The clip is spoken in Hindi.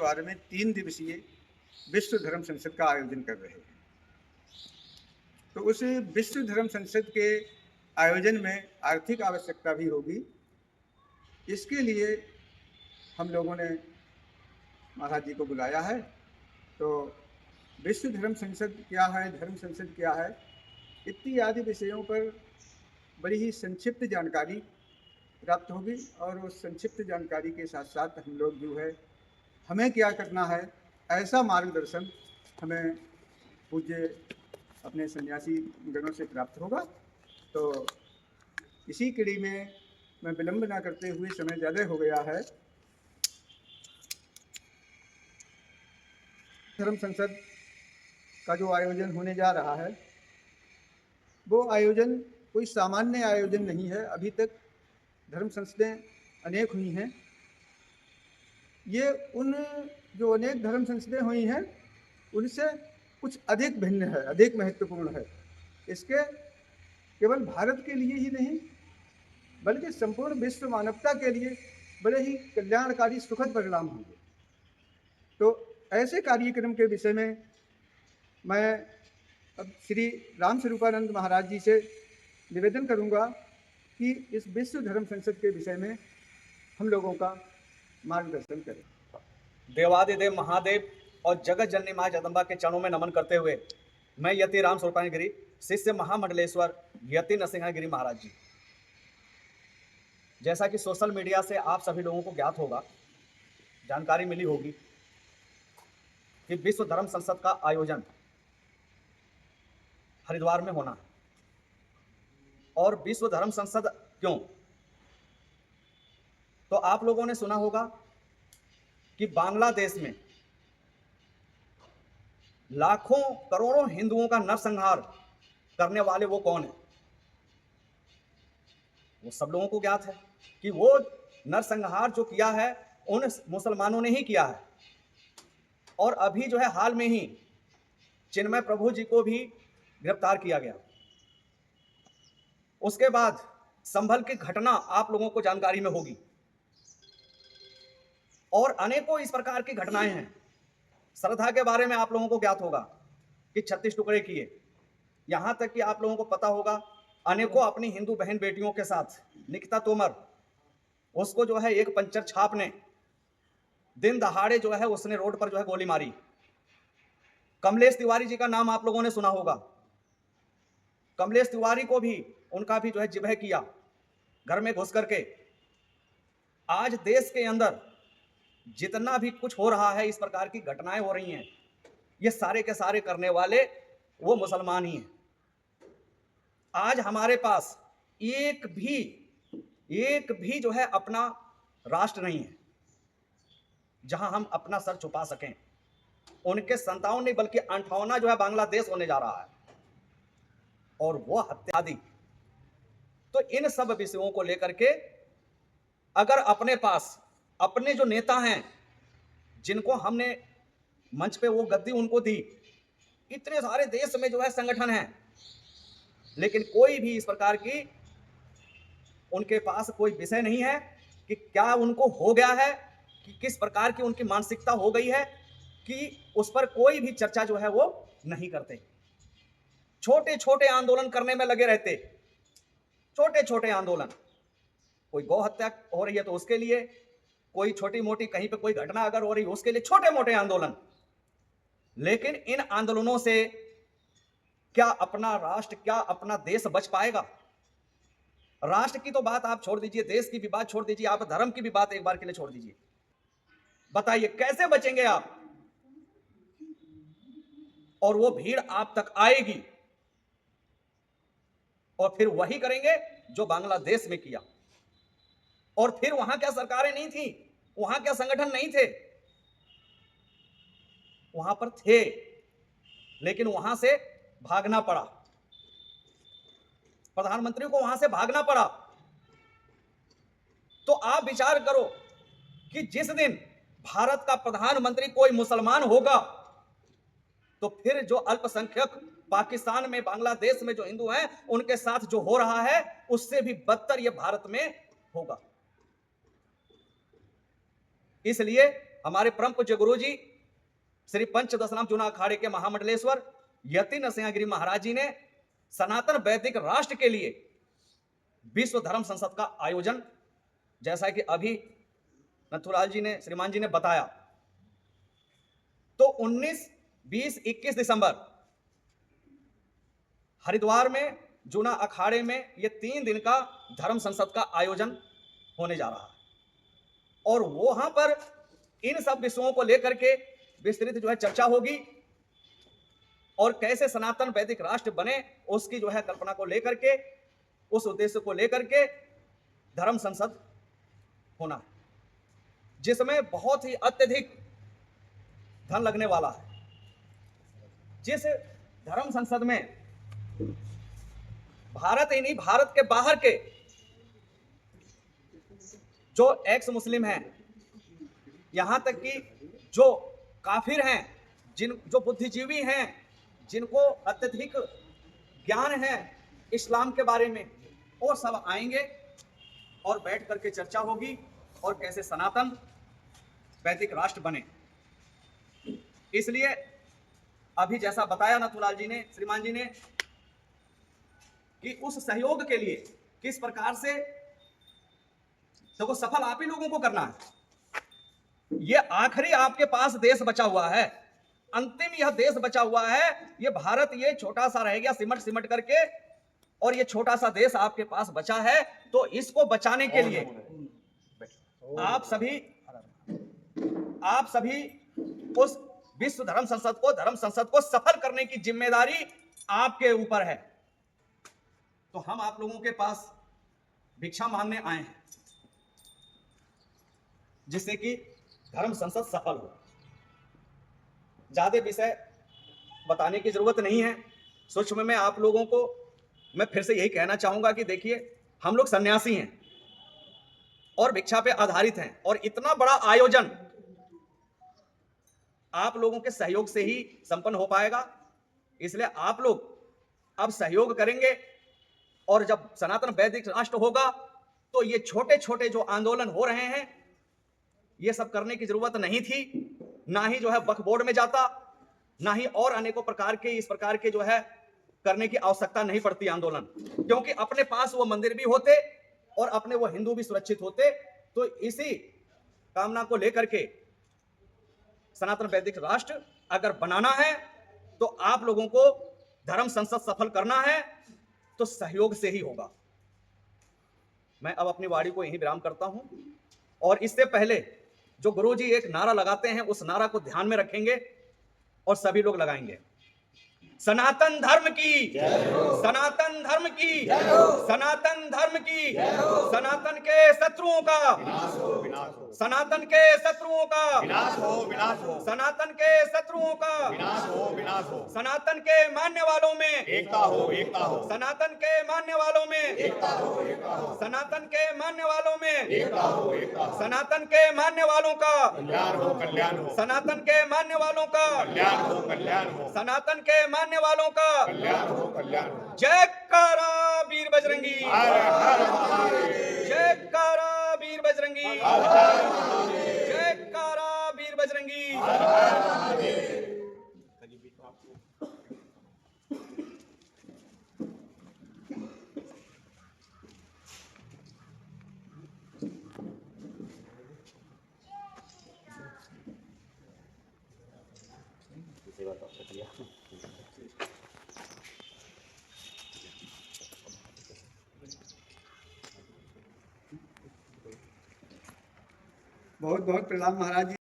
द्वार में 3 दिवसीय विश्व धर्म संसद का आयोजन कर रहे हैं। तो उस विश्व धर्म संसद के आयोजन में आर्थिक आवश्यकता भी होगी। इसके लिए हम लोगों ने महाराज जी को बुलाया है। तो विश्व धर्म संसद क्या है, धर्म संसद क्या है, इत्यादि विषयों पर बड़ी ही संक्षिप्त जानकारी प्राप्त होगी। और उस संक्षिप्त जानकारी के साथ साथ हम लोग जो है हमें क्या करना है, ऐसा मार्गदर्शन हमें पूज्य अपने सन्यासी गणों से प्राप्त होगा। तो इसी कड़ी में मैं विलंब ना करते हुए, समय ज़्यादा हो गया है, धर्म संसद का जो आयोजन होने जा रहा है वो आयोजन कोई सामान्य आयोजन नहीं है। अभी तक धर्म संसदें अनेक हुई हैं। ये उन जो अनेक धर्म संसदें हुई हैं उनसे कुछ अधिक भिन्न है, अधिक महत्वपूर्ण है। इसके केवल भारत के लिए ही नहीं बल्कि संपूर्ण विश्व मानवता के लिए बड़े ही कल्याणकारी सुखद परिणाम होंगे। तो ऐसे कार्यक्रम के विषय में मैं अब श्री राम स्वरूपानंद महाराज जी से निवेदन करूंगा कि इस विश्व धर्म संसद के विषय में हम लोगों का मार्गदर्शन करें। देवादिदेव महादेव और जगत जननी माँ जगदम्बा के चरणों में नमन करते हुए मैं यति राम स्वरूपानंद गिरी, शिष्य महामंडलेश्वर यति नरसिंह गिरी महाराज जी। जैसा कि सोशल मीडिया से आप सभी लोगों को ज्ञात होगा, जानकारी मिली होगी कि विश्व धर्म संसद का आयोजन हरिद्वार में होना है। और विश्व धर्म संसद क्यों? तो आप लोगों ने सुना होगा कि बांग्लादेश में लाखों करोड़ों हिंदुओं का नरसंहार करने वाले वो कौन है? वो सब लोगों को ज्ञात है कि वो नरसंहार जो किया है उन मुसलमानों ने ही किया है। और अभी जो है हाल में ही चिन्मय प्रभु जी को भी गिरफ्तार किया गया। उसके बाद संभल की घटना आप लोगों को जानकारी में होगी और अनेकों इस प्रकार की घटनाएं हैं। श्रद्धा के बारे में आप लोगों को ज्ञात होगा कि 36 टुकड़े किए। यहां तक कि आप लोगों को पता होगा अनेकों अपनी हिंदू बहन बेटियों के साथ निकिता तोमर, उसको जो है एक पंचर छाप ने दिन दहाड़े जो है उसने रोड पर जो है गोली मारी। कमलेश तिवारी जी का नाम आप लोगों ने सुना होगा। कमलेश तिवारी को भी उनका भी जो है जिबह किया घर में घुस करके। आज देश के अंदर जितना भी कुछ हो रहा है, इस प्रकार की घटनाएं हो रही हैं, ये सारे के सारे करने वाले वो मुसलमान ही हैं। आज हमारे पास एक भी जो है अपना राष्ट्र नहीं है जहां हम अपना सर छुपा सकें। उनके 57 नहीं बल्कि 58 जो है बांग्लादेश होने जा रहा है और वो हत्या आदि। तो इन सब विषयों को लेकर के अगर अपने पास अपने जो नेता हैं जिनको हमने मंच पे वो गद्दी उनको दी, इतने सारे देश में जो है संगठन हैं, लेकिन कोई भी इस प्रकार की उनके पास कोई विषय नहीं है कि क्या उनको हो गया है, कि किस प्रकार की उनकी मानसिकता हो गई है कि उस पर कोई भी चर्चा जो है वो नहीं करते। छोटे छोटे आंदोलन करने में लगे रहते, छोटे छोटे आंदोलन। कोई गौ हत्या हो रही है तो उसके लिए, कोई छोटी मोटी कहीं पे कोई घटना अगर हो रही है उसके लिए छोटे मोटे आंदोलन। लेकिन इन आंदोलनों से क्या अपना राष्ट्र, क्या अपना देश बच पाएगा? राष्ट्र की तो बात आप छोड़ दीजिए, देश की भी बात छोड़ दीजिए, आप धर्म की भी बात एक बार के लिए छोड़ दीजिए। बताइए कैसे बचेंगे आप? और वो भीड़ आप तक आएगी और फिर वही करेंगे जो बांग्लादेश में किया। और फिर वहां क्या सरकारें नहीं थी, वहां क्या संगठन नहीं थे? वहां पर थे, लेकिन वहां से भागना पड़ा, प्रधानमंत्री को वहां से भागना पड़ा। तो आप विचार करो कि जिस दिन भारत का प्रधानमंत्री कोई मुसलमान होगा तो फिर जो अल्पसंख्यक पाकिस्तान में, बांग्लादेश में जो हिंदू हैं उनके साथ जो हो रहा है उससे भी बदतर यह भारत में होगा। इसलिए हमारे परम पूज्य गुरु जी श्री पंचदशनाम जूना अखाड़े के महामंडलेश्वर यति नरसिंहगिरी महाराज जी ने सनातन वैदिक राष्ट्र के लिए विश्व धर्म संसद का आयोजन, जैसा कि अभी नथुलाल जी ने, श्रीमान जी ने बताया, तो 19, 20, 21 दिसंबर हरिद्वार में जूना अखाड़े में ये 3 दिन का धर्म संसद का आयोजन होने जा रहा है और वहां पर इन सब विषयों को लेकर के विस्तृत जो है चर्चा होगी और कैसे सनातन वैदिक राष्ट्र बने उसकी जो है कल्पना को लेकर के, उस उद्देश्य को लेकर के धर्म संसद होना है, जिसमें बहुत ही अत्यधिक धन लगने वाला है। जिस धर्म संसद में भारत ही नहीं, भारत के बाहर के जो एक्स मुस्लिम हैं, यहां तक कि जो काफिर हैं, जो बुद्धिजीवी हैं, जिनको अत्यधिक ज्ञान है इस्लाम के बारे में, वो सब आएंगे और बैठ करके चर्चा होगी और कैसे सनातन वैदिक राष्ट्र बने। इसलिए अभी जैसा बताया नथुलाल जी ने, श्रीमान जी ने, कि उस सहयोग के लिए किस प्रकार से तो वो सफल आप ही लोगों को करना है। ये आखिरी आपके पास देश बचा हुआ है, अंतिम यह देश बचा हुआ है। ये भारत ये छोटा सा रह गया सिमट सिमट करके, और ये छोटा सा देश आपके पास बचा है। तो इसको बचाने के लिए आप सभी उस विश्व धर्म संसद को सफल करने की जिम्मेदारी आपके ऊपर है। तो हम आप लोगों के पास भिक्षा मांगने आए हैं, जिससे कि धर्म संसद सफल हो। ज्यादा विषय बताने की जरूरत नहीं है। सूक्ष्म में आप लोगों को मैं फिर से यही कहना चाहूंगा कि देखिए, हम लोग सन्यासी हैं और भिक्षा पे आधारित हैं, और इतना बड़ा आयोजन आप लोगों के सहयोग से ही संपन्न हो पाएगा। इसलिए आप लोग अब सहयोग करेंगे, और जब सनातन वैदिक राष्ट्र होगा तो ये छोटे छोटे जो आंदोलन हो रहे हैं, ये सब करने की जरूरत नहीं थी। ना ही जो है वक्फ बोर्ड में जाता, ना ही और अनेकों प्रकार के इस प्रकार के जो है करने की आवश्यकता नहीं पड़ती आंदोलन, क्योंकि अपने पास वो मंदिर भी होते और अपने वो हिंदू भी सुरक्षित होते। तो इसी कामना को लेकर के सनातन वैदिक राष्ट्र अगर बनाना है, तो आप लोगों को धर्म संसद सफल करना है, तो सहयोग से ही होगा। मैं अब अपनी वाणी को यहीं विराम करता हूं, और इससे पहले जो गुरुजी एक नारा लगाते हैं, उस नारा को ध्यान में रखेंगे और सभी लोग लगाएंगे। सनातन धर्म की, सनातन धर्म की, सनातन धर्म की, सनातन के शत्रुओं का, सनातन के शत्रुओं का विनाश हो, विनाश हो, सनातन के शत्रुओं का विनाश हो, विनाश हो, सनातन के मानने वालों में एकता हो, एकता हो, सनातन के मानने वालों में एकता हो, एकता हो, सनातन के मानने वालों में एकता हो, एकता हो, सनातन के मानने वालों का कल्याण हो, कल्याण हो, सनातन के मानने वालों का कल्याण हो, कल्याण हो, सनातन के मानने वालों का कल्याण हो, कल्याण हो। जयकारा वीर बजरंगी, हर हर महादेव, जयकारा वीर बजरंगी, हर हर महादेव, जयकारा वीर बजरंगी। हर हर महादेव। बहुत बहुत प्रणाम महाराज जी।